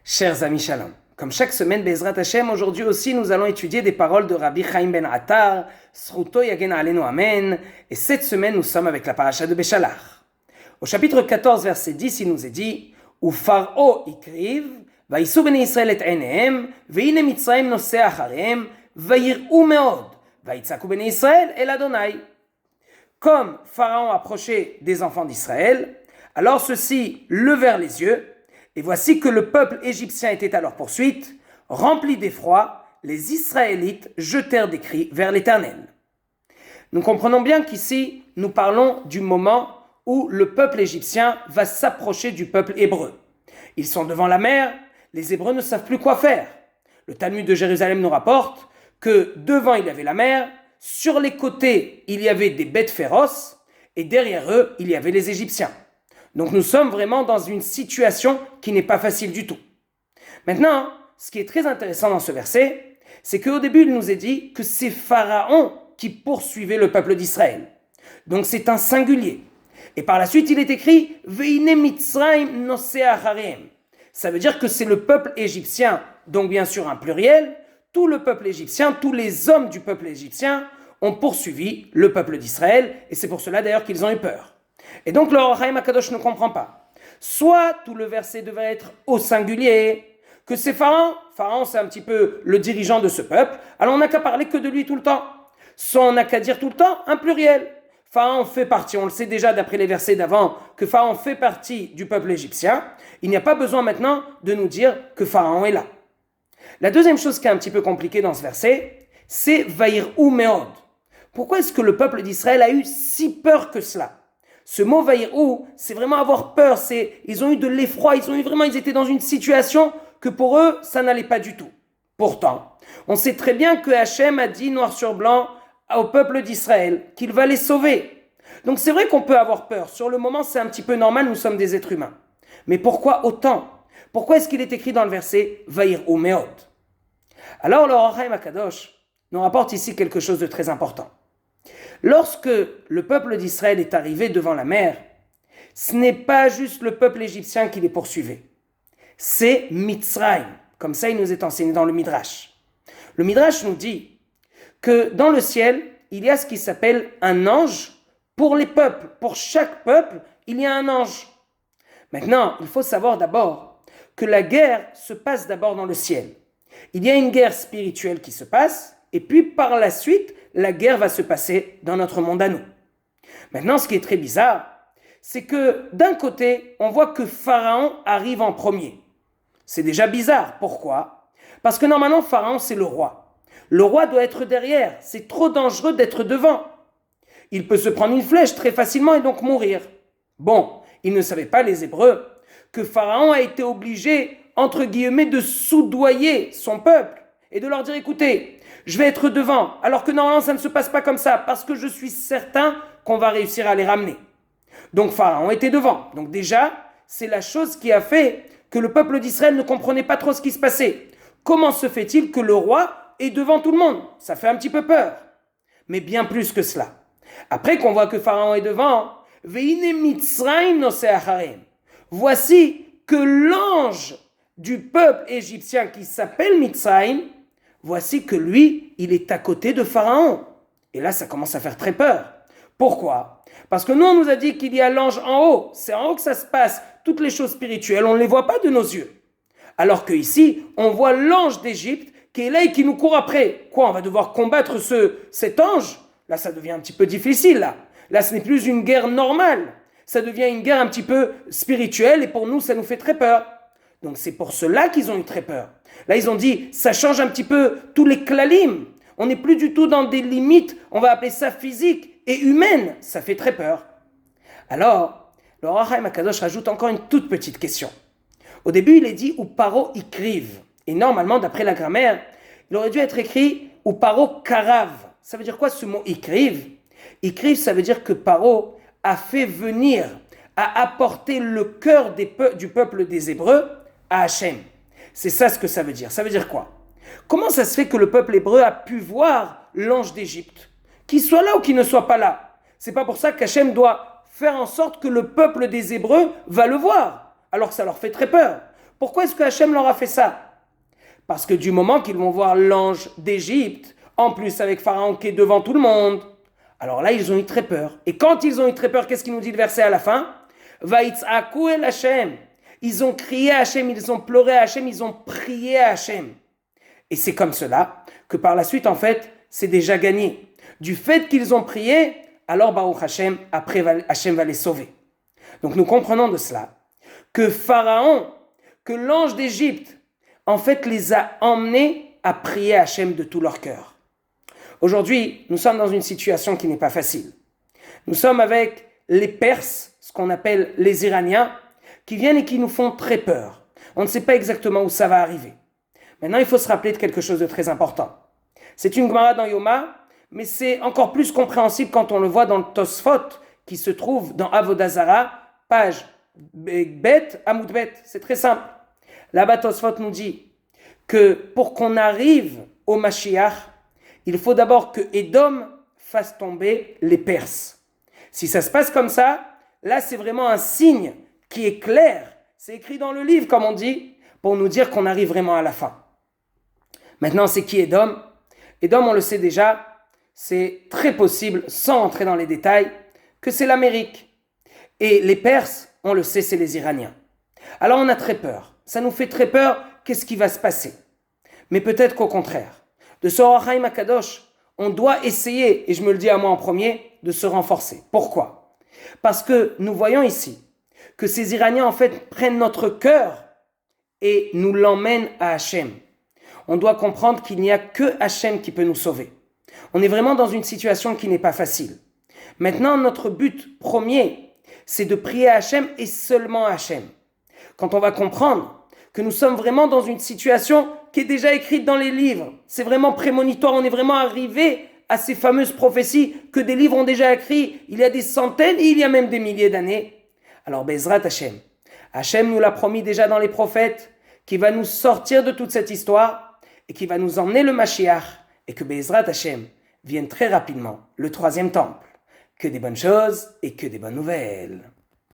Chers amis Shalom, comme chaque semaine, Bezrat Hashem, aujourd'hui aussi nous allons étudier des paroles de Rabbi Chaim Ben Attar, Zchuto Yagen Aleinu Amen, et cette semaine nous sommes avec la paracha de Beshalach. Au chapitre 14, verset 10, il nous est dit Ufaro ikriv, vaïsou bnei Israël et einehem, veine Mitzrayim noseh acharehem, vayir'u meod, vaïtzaku bnei Israël el Adonai. Comme Pharaon approchait des enfants d'Israël, alors ceux-ci levèrent les yeux, et voici que le peuple égyptien était à leur poursuite. Remplis d'effroi, les Israélites jetèrent des cris vers l'Éternel. Nous comprenons bien qu'ici, nous parlons du moment où le peuple égyptien va s'approcher du peuple hébreu. Ils sont devant la mer, les Hébreux ne savent plus quoi faire. Le Talmud de Jérusalem nous rapporte que devant il y avait la mer, sur les côtés il y avait des bêtes féroces, et derrière eux il y avait les Égyptiens. Donc nous sommes vraiment dans une situation qui n'est pas facile du tout. Maintenant, ce qui est très intéressant dans ce verset, c'est qu'au début il nous est dit que c'est Pharaon qui poursuivait le peuple d'Israël. Donc c'est un singulier. Et par la suite il est écrit « Veine Mitzrayim noseh acharehem ». Ça veut dire que c'est le peuple égyptien, donc bien sûr un pluriel, tout le peuple égyptien, tous les hommes du peuple égyptien ont poursuivi le peuple d'Israël, et c'est pour cela d'ailleurs qu'ils ont eu peur. Et donc le Or Haïm HaKadosh ne comprend pas. Soit tout le verset devait être au singulier, que c'est Pharaon c'est un petit peu le dirigeant de ce peuple, alors on n'a qu'à parler que de lui tout le temps. Soit on n'a qu'à dire tout le temps un pluriel. Pharaon fait partie, on le sait déjà d'après les versets d'avant, que Pharaon fait partie du peuple égyptien. Il n'y a pas besoin maintenant de nous dire que Pharaon est là. La deuxième chose qui est un petit peu compliquée dans ce verset, c'est Vayir'u meod. Pourquoi est-ce que le peuple d'Israël a eu si peur que cela ? Ce mot Vayir'u, c'est vraiment avoir peur, ils ont eu de l'effroi, ils étaient dans une situation que pour eux, ça n'allait pas du tout. Pourtant, on sait très bien que Hachem a dit noir sur blanc au peuple d'Israël qu'il va les sauver. Donc c'est vrai qu'on peut avoir peur, sur le moment c'est un petit peu normal, nous sommes des êtres humains. Mais pourquoi autant ? Pourquoi est-ce qu'il est écrit dans le verset Vayir'u meod ? Alors le Or Haïm HaKadosh nous rapporte ici quelque chose de très important. Lorsque le peuple d'Israël est arrivé devant la mer, ce n'est pas juste le peuple égyptien qui les poursuivait. C'est Mitzrayim. Comme ça, il nous est enseigné dans le Midrash. Le Midrash nous dit que dans le ciel, il y a ce qui s'appelle un ange pour les peuples. Pour chaque peuple, il y a un ange. Maintenant, il faut savoir d'abord que la guerre se passe d'abord dans le ciel. Il y a une guerre spirituelle qui se passe, et puis par la suite, la guerre va se passer dans notre monde à nous. Maintenant, ce qui est très bizarre, c'est que d'un côté, on voit que Pharaon arrive en premier. C'est déjà bizarre. Pourquoi ? Parce que normalement, Pharaon, c'est le roi. Le roi doit être derrière. C'est trop dangereux d'être devant. Il peut se prendre une flèche très facilement et donc mourir. Bon, ils ne savaient pas, les Hébreux, que Pharaon a été obligé, entre guillemets, de soudoyer son peuple et de leur dire, écoutez, je vais être devant, alors que normalement ça ne se passe pas comme ça, parce que je suis certain qu'on va réussir à les ramener. Donc Pharaon était devant. Donc déjà, c'est la chose qui a fait que le peuple d'Israël ne comprenait pas trop ce qui se passait. Comment se fait-il que le roi est devant tout le monde ? Ça fait un petit peu peur. Mais bien plus que cela. Après qu'on voit que Pharaon est devant, Veine Mitzrayim noseh acharehem. Voici que l'ange du peuple égyptien qui s'appelle Mitzrayim, voici que lui, il est à côté de Pharaon. Et là, ça commence à faire très peur. Pourquoi ? Parce que nous, on nous a dit qu'il y a l'ange en haut. C'est en haut que ça se passe. Toutes les choses spirituelles, on ne les voit pas de nos yeux. Alors qu'ici, on voit l'ange d'Égypte qui est là et qui nous court après. Quoi, on va devoir combattre cet ange ? Là, ça devient un petit peu difficile. Là, ce n'est plus une guerre normale. Ça devient une guerre un petit peu spirituelle et pour nous, ça nous fait très peur. Donc c'est pour cela qu'ils ont eu très peur. Là, ils ont dit, ça change un petit peu tous les klalim. On n'est plus du tout dans des limites, on va appeler ça physique et humaine. Ça fait très peur. Alors, le Or Haïm HaKadosh rajoute encore une toute petite question. Au début, il est dit, ou paro ikriv. Et normalement, d'après la grammaire, il aurait dû être écrit, ou paro karav. Ça veut dire quoi ce mot ikriv ? Ikriv, ça veut dire que Paro a fait venir, a apporté le cœur du peuple des Hébreux à Hachem. C'est ça ce que ça veut dire. Ça veut dire quoi ? Comment ça se fait que le peuple hébreu a pu voir l'ange d'Égypte ? Qu'il soit là ou qu'il ne soit pas là. C'est pas pour ça qu'Hachem doit faire en sorte que le peuple des Hébreux va le voir, alors que ça leur fait très peur. Pourquoi est-ce que Hachem leur a fait ça? Parce que du moment qu'ils vont voir l'ange d'Égypte, en plus avec Pharaon qui est devant tout le monde, alors là ils ont eu très peur. Et quand ils ont eu très peur, qu'est-ce qu'il nous dit le verset à la fin? Vaïtzaku el Hachem. Ils ont crié à Hachem, ils ont pleuré à Hachem, ils ont prié à Hachem. Et c'est comme cela que par la suite, en fait, c'est déjà gagné. Du fait qu'ils ont prié, alors Baruch Hachem, après Hachem va les sauver. Donc nous comprenons de cela que Pharaon, que l'ange d'Égypte, en fait, les a emmenés à prier à Hachem de tout leur cœur. Aujourd'hui, nous sommes dans une situation qui n'est pas facile. Nous sommes avec les Perses, ce qu'on appelle les Iraniens, qui viennent et qui nous font très peur. On ne sait pas exactement où ça va arriver. Maintenant, il faut se rappeler de quelque chose de très important. C'est une Gemara dans Yoma, mais c'est encore plus compréhensible quand on le voit dans le Tosfot, qui se trouve dans Avodah Zara, page Bet, Amoud Bet. C'est très simple. Là-bas, Tosfot nous dit que pour qu'on arrive au Mashiach, il faut d'abord que Édom fasse tomber les Perses. Si ça se passe comme ça, là, c'est vraiment un signe qui est clair. C'est écrit dans le livre, comme on dit, pour nous dire qu'on arrive vraiment à la fin. Maintenant, c'est qui Édom? Édom, on le sait déjà, c'est très possible, sans entrer dans les détails, que c'est l'Amérique. Et les Perses, on le sait, c'est les Iraniens. Alors on a très peur. Ça nous fait très peur, qu'est-ce qui va se passer? Mais peut-être qu'au contraire, de ce Or HaChaim HaKadosh, on doit essayer, et je me le dis à moi en premier, de se renforcer. Pourquoi? Parce que nous voyons ici que ces Iraniens, en fait, prennent notre cœur et nous l'emmènent à Hachem. On doit comprendre qu'il n'y a que Hachem qui peut nous sauver. On est vraiment dans une situation qui n'est pas facile. Maintenant, notre but premier, c'est de prier à Hachem et seulement à Hachem. Quand on va comprendre que nous sommes vraiment dans une situation qui est déjà écrite dans les livres, c'est vraiment prémonitoire, on est vraiment arrivé à ces fameuses prophéties que des livres ont déjà écrites il y a des centaines et il y a même des milliers d'années. Alors, Bezrat Hachem. Hachem nous l'a promis déjà dans les prophètes, qui va nous sortir de toute cette histoire et qui va nous emmener le Mashiach et que Bezrat Hachem vienne très rapidement le 3e temple. Que des bonnes choses et que des bonnes nouvelles.